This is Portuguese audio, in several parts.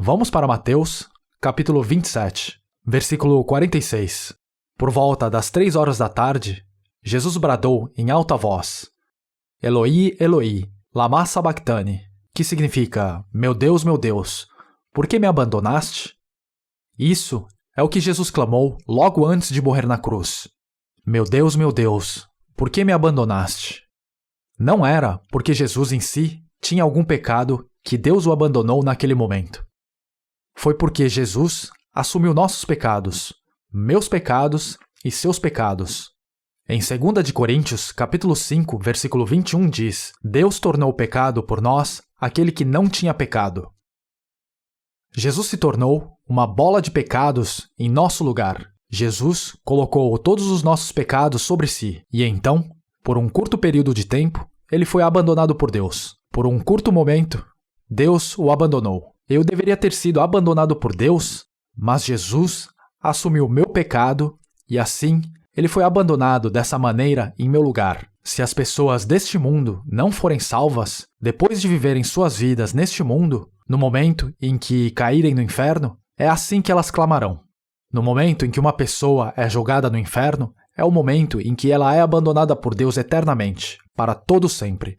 Vamos para Mateus, capítulo 27, versículo 46. Por volta das 3 horas da tarde, Jesus bradou em alta voz: Eloi, Eloi, lama sabachthani, que significa: meu Deus, por que me abandonaste? Isso é o que Jesus clamou logo antes de morrer na cruz. Meu Deus, por que me abandonaste? Não era porque Jesus em si tinha algum pecado que Deus o abandonou naquele momento. Foi porque Jesus assumiu nossos pecados, meus pecados e seus pecados. Em 2 Coríntios, capítulo 5, versículo 21 diz: Deus tornou pecado por nós aquele que não tinha pecado. Jesus se tornou uma bola de pecados em nosso lugar. Jesus colocou todos os nossos pecados sobre si e então, por um curto período de tempo, ele foi abandonado por Deus. Por um curto momento, Deus o abandonou. Eu deveria ter sido abandonado por Deus, mas Jesus assumiu meu pecado e assim ele foi abandonado dessa maneira em meu lugar. Se as pessoas deste mundo não forem salvas, depois de viverem suas vidas neste mundo, no momento em que caírem no inferno, é assim que elas clamarão. No momento em que uma pessoa é jogada no inferno, é o momento em que ela é abandonada por Deus eternamente, para todo sempre.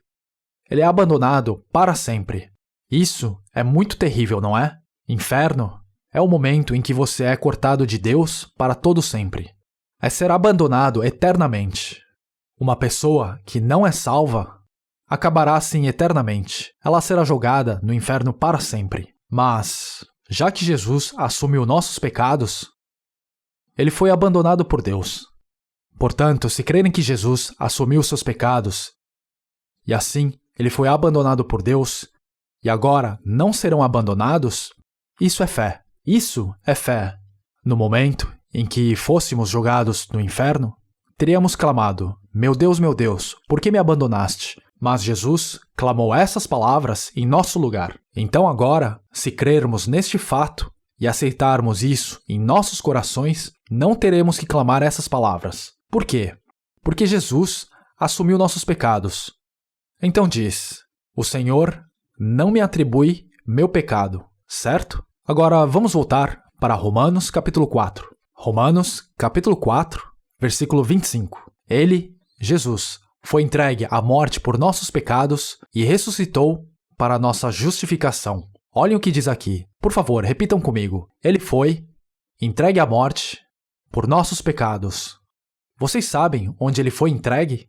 Ele é abandonado para sempre. Isso é muito terrível, não é? Inferno é o momento em que você é cortado de Deus para todo sempre. É ser abandonado eternamente. Uma pessoa que não é salva acabará assim eternamente. Ela será jogada no inferno para sempre. Mas, já que Jesus assumiu nossos pecados, ele foi abandonado por Deus. Portanto, se crerem que Jesus assumiu seus pecados e assim ele foi abandonado por Deus e agora não serão abandonados, isso é fé. Isso é fé. No momento em que fôssemos jogados no inferno, teríamos clamado: meu Deus, por que me abandonaste? Mas Jesus clamou essas palavras em nosso lugar. Então agora, se crermos neste fato e aceitarmos isso em nossos corações, não teremos que clamar essas palavras. Por quê? Porque Jesus assumiu nossos pecados. Então diz: o Senhor não me atribui meu pecado, certo? Agora vamos voltar para Romanos capítulo 4. Romanos capítulo 4, versículo 25. Ele, Jesus, foi entregue à morte por nossos pecados e ressuscitou para nossa justificação. Olhem o que diz aqui. Por favor, repitam comigo. Ele foi entregue à morte por nossos pecados. Vocês sabem onde ele foi entregue?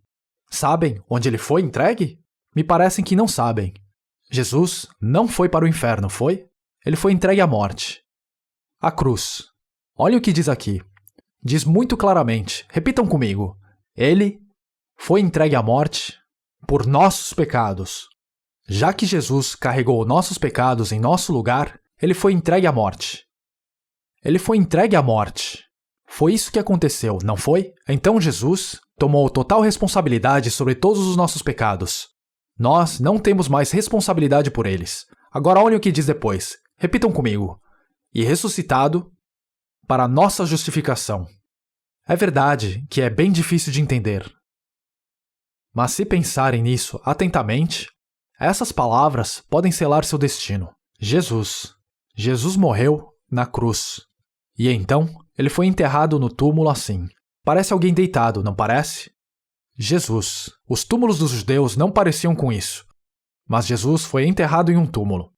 Sabem onde ele foi entregue? Me parecem que não sabem. Jesus não foi para o inferno, foi? Ele foi entregue à morte. A cruz. Olhem o que diz aqui. Diz muito claramente. Repitam comigo. Ele foi entregue à morte por nossos pecados. Já que Jesus carregou nossos pecados em nosso lugar, ele foi entregue à morte. Ele foi entregue à morte. Foi isso que aconteceu, não foi? Então Jesus tomou total responsabilidade sobre todos os nossos pecados. Nós não temos mais responsabilidade por eles. Agora olhem o que diz depois. Repitam comigo. E ressuscitado para nossa justificação. É verdade que é bem difícil de entender. Mas se pensarem nisso atentamente, essas palavras podem selar seu destino. Jesus morreu na cruz. E então, ele foi enterrado no túmulo assim. Parece alguém deitado, não parece? Jesus. Os túmulos dos judeus não pareciam com isso. Mas Jesus foi enterrado em um túmulo.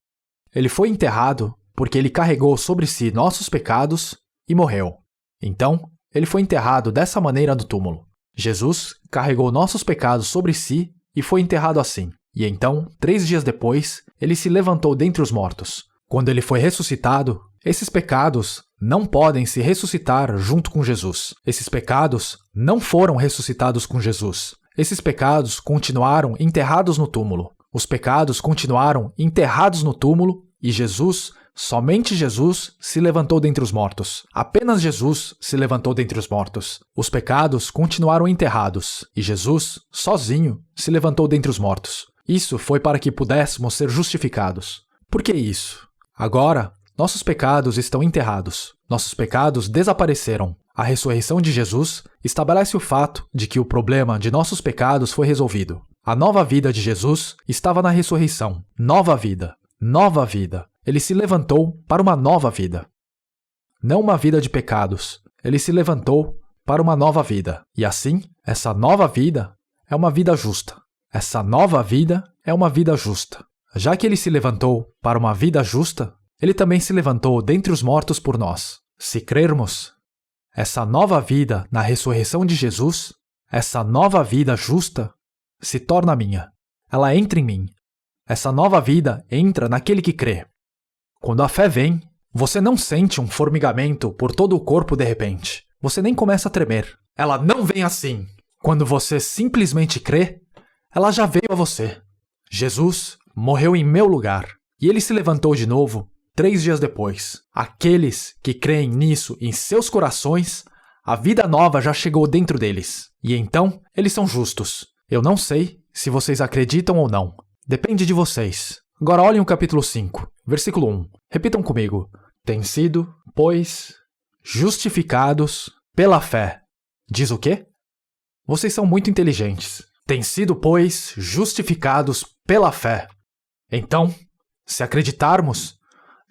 Ele foi enterrado porque ele carregou sobre si nossos pecados e morreu. Então, ele foi enterrado dessa maneira no túmulo. Jesus carregou nossos pecados sobre si e foi enterrado assim. E então, 3 dias depois, ele se levantou dentre os mortos. Quando ele foi ressuscitado, esses pecados não podem se ressuscitar junto com Jesus. Esses pecados não foram ressuscitados com Jesus. Esses pecados continuaram enterrados no túmulo. Os pecados continuaram enterrados no túmulo e Jesus, somente Jesus, se levantou dentre os mortos. Apenas Jesus se levantou dentre os mortos. Os pecados continuaram enterrados e Jesus, sozinho, se levantou dentre os mortos. Isso foi para que pudéssemos ser justificados. Por que isso? Agora, nossos pecados estão enterrados. Nossos pecados desapareceram. A ressurreição de Jesus estabelece o fato de que o problema de nossos pecados foi resolvido. A nova vida de Jesus estava na ressurreição. Nova vida. Nova vida. Ele se levantou para uma nova vida. Não uma vida de pecados. Ele se levantou para uma nova vida. E assim, essa nova vida é uma vida justa. Essa nova vida é uma vida justa. Já que ele se levantou para uma vida justa, ele também se levantou dentre os mortos por nós. Se crermos, essa nova vida na ressurreição de Jesus, essa nova vida justa, se torna minha. Ela entra em mim. Essa nova vida entra naquele que crê. Quando a fé vem, você não sente um formigamento por todo o corpo de repente. Você nem começa a tremer. Ela não vem assim. Quando você simplesmente crê, ela já veio a você. Jesus morreu em meu lugar e ele se levantou de novo 3 dias depois. Aqueles que creem nisso em seus corações, a vida nova já chegou dentro deles. E então, eles são justos. Eu não sei se vocês acreditam ou não. Depende de vocês. Agora olhem o capítulo 5, versículo 1. Repitam comigo. Têm sido, pois, justificados pela fé. Diz o quê? Vocês são muito inteligentes. Têm sido, pois, justificados pela fé. Então, se acreditarmos,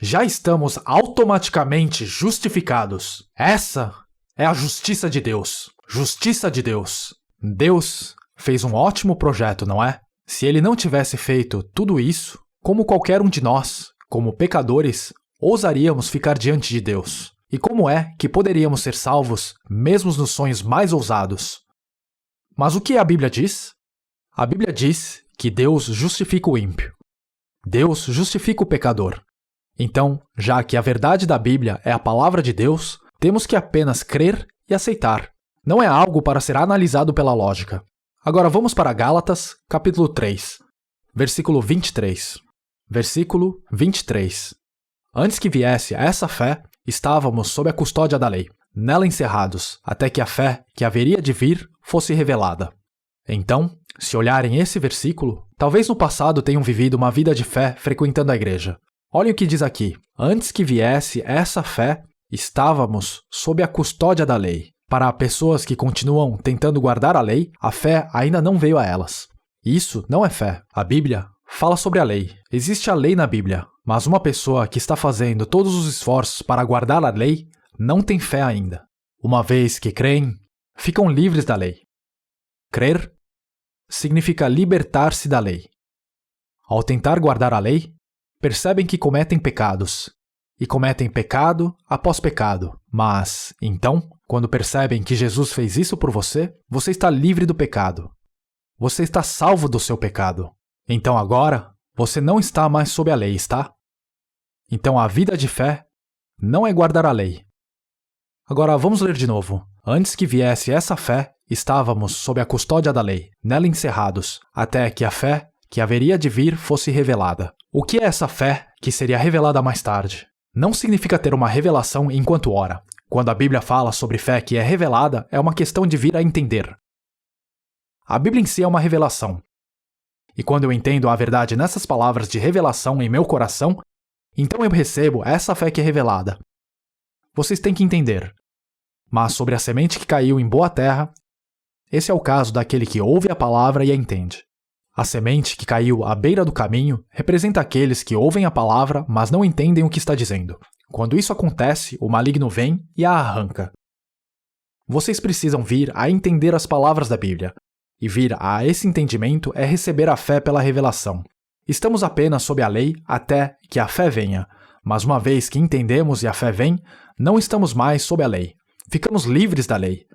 já estamos automaticamente justificados. Essa é a justiça de Deus. Justiça de Deus. Deus fez um ótimo projeto, não é? Se ele não tivesse feito tudo isso, como qualquer um de nós, como pecadores, ousaríamos ficar diante de Deus. E como é que poderíamos ser salvos, mesmo nos sonhos mais ousados? Mas o que a Bíblia diz? A Bíblia diz que Deus justifica o ímpio. Deus justifica o pecador. Então, já que a verdade da Bíblia é a palavra de Deus, temos que apenas crer e aceitar. Não é algo para ser analisado pela lógica. Agora vamos para Gálatas, capítulo 3, versículo 23. Versículo 23. Antes que viesse essa fé, estávamos sob a custódia da lei, nela encerrados, até que a fé que haveria de vir fosse revelada. Então, se olharem esse versículo, talvez no passado tenham vivido uma vida de fé frequentando a igreja. Olhem o que diz aqui. Antes que viesse essa fé, estávamos sob a custódia da lei. Para pessoas que continuam tentando guardar a lei, a fé ainda não veio a elas. Isso não é fé. A Bíblia fala sobre a lei. Existe a lei na Bíblia, mas uma pessoa que está fazendo todos os esforços para guardar a lei não tem fé ainda. Uma vez que creem, ficam livres da lei. Crer significa libertar-se da lei. Ao tentar guardar a lei, percebem que cometem pecados. E cometem pecado após pecado. Mas, então, quando percebem que Jesus fez isso por você, você está livre do pecado. Você está salvo do seu pecado. Então agora, você não está mais sob a lei, está? Então a vida de fé não é guardar a lei. Agora vamos ler de novo. Antes que viesse essa fé, estávamos sob a custódia da lei, nela encerrados, até que a fé que haveria de vir fosse revelada. O que é essa fé que seria revelada mais tarde? Não significa ter uma revelação enquanto ora. Quando a Bíblia fala sobre fé que é revelada, é uma questão de vir a entender. A Bíblia em si é uma revelação. E quando eu entendo a verdade nessas palavras de revelação em meu coração, então eu recebo essa fé que é revelada. Vocês têm que entender. Mas sobre a semente que caiu em boa terra, esse é o caso daquele que ouve a palavra e a entende. A semente que caiu à beira do caminho representa aqueles que ouvem a palavra, mas não entendem o que está dizendo. Quando isso acontece, o maligno vem e a arranca. Vocês precisam vir a entender as palavras da Bíblia. E vir a esse entendimento é receber a fé pela revelação. Estamos apenas sob a lei até que a fé venha, mas uma vez que entendemos e a fé vem, não estamos mais sob a lei. Ficamos livres da lei.